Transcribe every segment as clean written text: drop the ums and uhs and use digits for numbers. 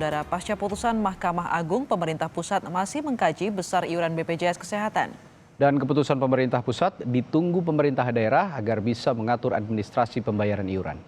Saudara, pasca putusan Mahkamah Agung, pemerintah pusat masih mengkaji besar iuran BPJS Kesehatan. Dan keputusan pemerintah pusat ditunggu pemerintah daerah agar bisa mengatur administrasi pembayaran iuran.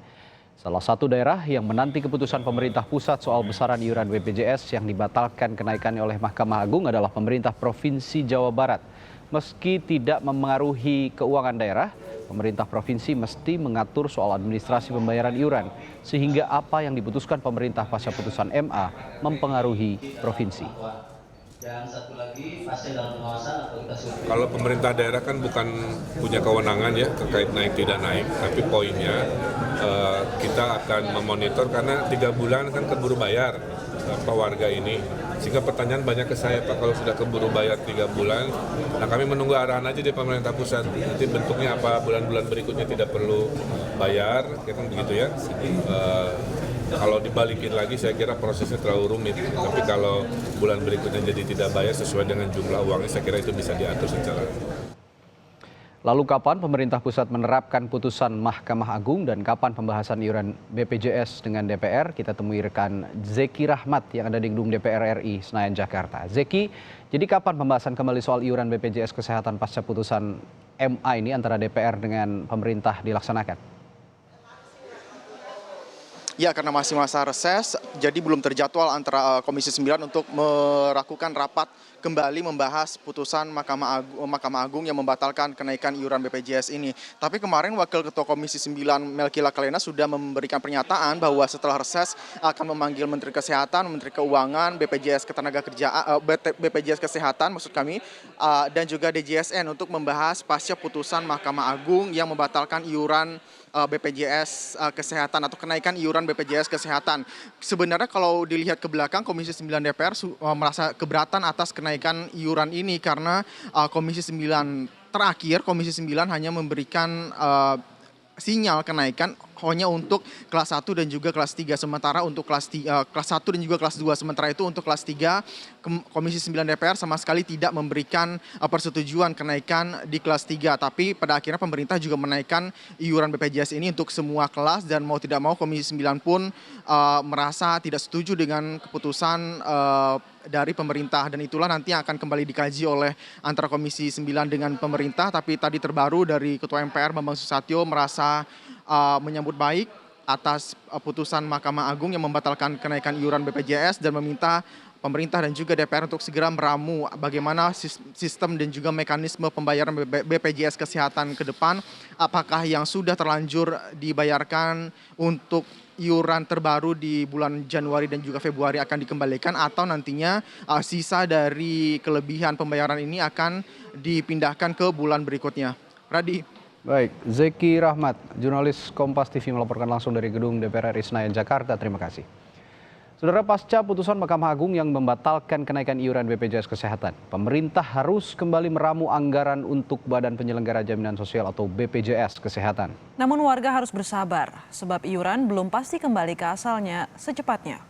Salah satu daerah yang menanti keputusan pemerintah pusat soal besaran iuran BPJS yang dibatalkan kenaikannya oleh Mahkamah Agung adalah pemerintah Provinsi Jawa Barat. Meski tidak memengaruhi keuangan daerah, pemerintah provinsi mesti mengatur soal administrasi pembayaran iuran, sehingga apa yang diputuskan pemerintah pasca putusan MA mempengaruhi provinsi. Kalau pemerintah daerah kan bukan punya kewenangan ya terkait naik tidak naik, tapi poinnya kita akan memonitor karena 3 bulan kan keburu bayar warga ini. Sehingga pertanyaan banyak ke saya, Pak, kalau sudah keburu bayar 3 bulan, nah kami menunggu arahan aja dari pemerintah pusat. Nanti bentuknya apa, bulan-bulan berikutnya tidak perlu bayar, kan begitu ya. Kalau dibalikin lagi saya kira prosesnya terlalu rumit. Tapi kalau bulan berikutnya jadi tidak bayar sesuai dengan jumlah uangnya, saya kira itu bisa diatur secara. Lalu kapan pemerintah pusat menerapkan putusan Mahkamah Agung dan kapan pembahasan iuran BPJS dengan DPR? Kita temui rekan Zeki Rahmat yang ada di gedung DPR RI Senayan, Jakarta. Zeki, jadi kapan pembahasan kembali soal iuran BPJS Kesehatan pasca putusan MA ini antara DPR dengan pemerintah dilaksanakan? Ya, karena masih masa reses, jadi belum terjadwal antara Komisi 9 untuk melakukan rapat kembali membahas putusan Mahkamah Agung yang membatalkan kenaikan iuran BPJS ini. Tapi kemarin Wakil Ketua Komisi 9 Melky Lakalena sudah memberikan pernyataan bahwa setelah reses akan memanggil Menteri Kesehatan, Menteri Keuangan, BPJS Kesehatan maksud kami, dan juga DJSN untuk membahas pasca putusan Mahkamah Agung yang membatalkan iuran BPJS Kesehatan atau kenaikan iuran BPJS Kesehatan. Sebenarnya kalau dilihat ke belakang, Komisi 9 DPR merasa keberatan atas kenaikan iuran ini karena Komisi 9 hanya memberikan sinyal kenaikan hanya untuk kelas 1 dan juga kelas 3. Sementara untuk kelas 1 dan juga kelas 2. Sementara itu untuk kelas 3, Komisi 9 DPR sama sekali tidak memberikan persetujuan kenaikan di kelas 3. Tapi pada akhirnya pemerintah juga menaikkan iuran BPJS ini untuk semua kelas dan mau tidak mau Komisi 9 pun merasa tidak setuju dengan keputusan dari pemerintah, dan itulah nanti yang akan kembali dikaji oleh antara Komisi 9 dengan pemerintah. Tapi tadi terbaru dari Ketua MPR Bambang Susatyo merasa menyambut baik atas putusan Mahkamah Agung yang membatalkan kenaikan iuran BPJS dan meminta pemerintah dan juga DPR untuk segera meramu bagaimana sistem dan juga mekanisme pembayaran BPJS Kesehatan ke depan. Apakah yang sudah terlanjur dibayarkan untuk iuran terbaru di bulan Januari dan juga Februari akan dikembalikan, atau nantinya sisa dari kelebihan pembayaran ini akan dipindahkan ke bulan berikutnya. Radi. Baik, Zeki Rahmat, jurnalis Kompas TV melaporkan langsung dari gedung DPR RI Senayan, Jakarta. Terima kasih. Saudara, pasca putusan Mahkamah Agung yang membatalkan kenaikan iuran BPJS Kesehatan, pemerintah harus kembali meramu anggaran untuk Badan Penyelenggara Jaminan Sosial atau BPJS Kesehatan. Namun warga harus bersabar, sebab iuran belum pasti kembali ke asalnya secepatnya.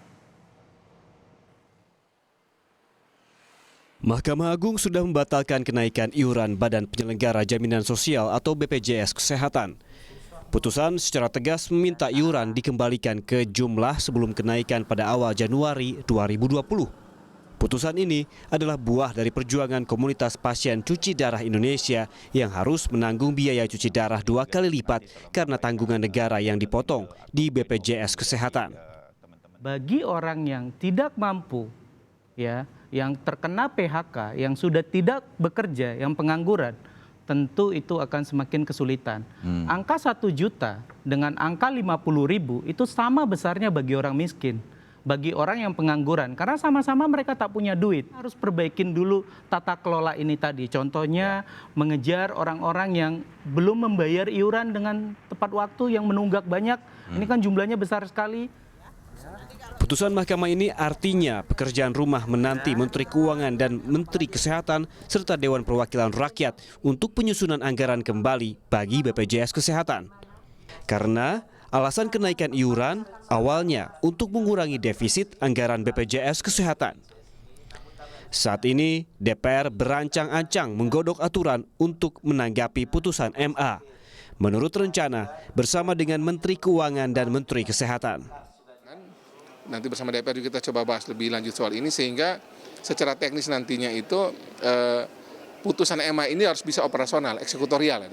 Mahkamah Agung sudah membatalkan kenaikan iuran Badan Penyelenggara Jaminan Sosial atau BPJS Kesehatan. Putusan secara tegas meminta iuran dikembalikan ke jumlah sebelum kenaikan pada awal Januari 2020. Putusan ini adalah buah dari perjuangan komunitas pasien cuci darah Indonesia yang harus menanggung biaya cuci darah 2 kali lipat karena tanggungan negara yang dipotong di BPJS Kesehatan. Bagi orang yang tidak mampu, yang terkena PHK, yang sudah tidak bekerja, yang pengangguran, tentu itu akan semakin kesulitan. Angka 1 juta dengan angka 50.000 itu sama besarnya bagi orang miskin, bagi orang yang pengangguran. Karena sama-sama mereka tak punya duit. Harus perbaikin dulu tata kelola ini tadi. Contohnya mengejar orang-orang yang belum membayar iuran dengan tepat waktu, yang menunggak banyak. Ini kan jumlahnya besar sekali. Putusan mahkamah ini artinya pekerjaan rumah menanti Menteri Keuangan dan Menteri Kesehatan serta Dewan Perwakilan Rakyat untuk penyusunan anggaran kembali bagi BPJS Kesehatan. Karena alasan kenaikan iuran awalnya untuk mengurangi defisit anggaran BPJS Kesehatan. Saat ini DPR berancang-ancang menggodok aturan untuk menanggapi putusan MA. Menurut rencana bersama dengan Menteri Keuangan dan Menteri Kesehatan. nanti bersama DPR juga kita coba bahas lebih lanjut soal ini sehingga secara teknis nantinya itu putusan MA ini harus bisa operasional, eksekutorial.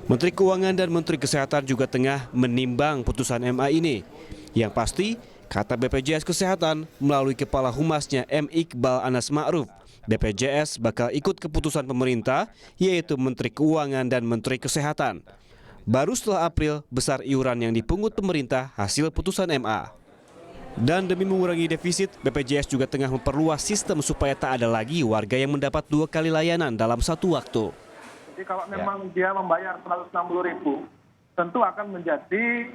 Menteri Keuangan dan Menteri Kesehatan juga tengah menimbang putusan MA ini. Yang pasti, kata BPJS Kesehatan melalui Kepala Humasnya M. Iqbal Anas Ma'ruf, BPJS bakal ikut keputusan pemerintah, yaitu Menteri Keuangan dan Menteri Kesehatan. Baru setelah April, besar iuran yang dipungut pemerintah hasil putusan MA. Dan demi mengurangi defisit, BPJS juga tengah memperluas sistem supaya tak ada lagi warga yang mendapat 2 kali layanan dalam satu waktu. Jadi kalau memang dia membayar 160.000, tentu akan menjadi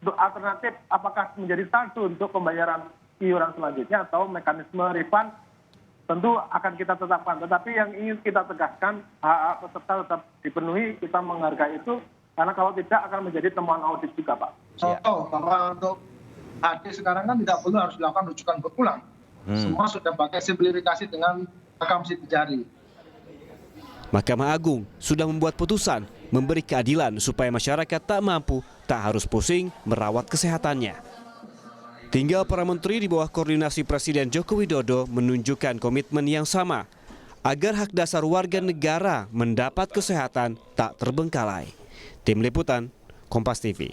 alternatif apakah menjadi saldo untuk pembayaran iuran selanjutnya atau mekanisme refund tentu akan kita tetapkan. Tetapi yang ingin kita tegaskan, hak peserta tetap dipenuhi, kita menghargai itu, karena kalau tidak akan menjadi temuan audit juga, Pak. Contoh bahwa untuk HD sekarang kan tidak perlu harus dilakukan rujukan berulang. Semua sudah pakai simplifikasi dengan rekam sidik jari. Mahkamah Agung sudah membuat putusan memberi keadilan supaya masyarakat tak mampu tak harus pusing merawat kesehatannya. Tinggal para menteri di bawah koordinasi Presiden Joko Widodo menunjukkan komitmen yang sama agar hak dasar warga negara mendapat kesehatan tak terbengkalai. Tim Liputan, Kompas TV.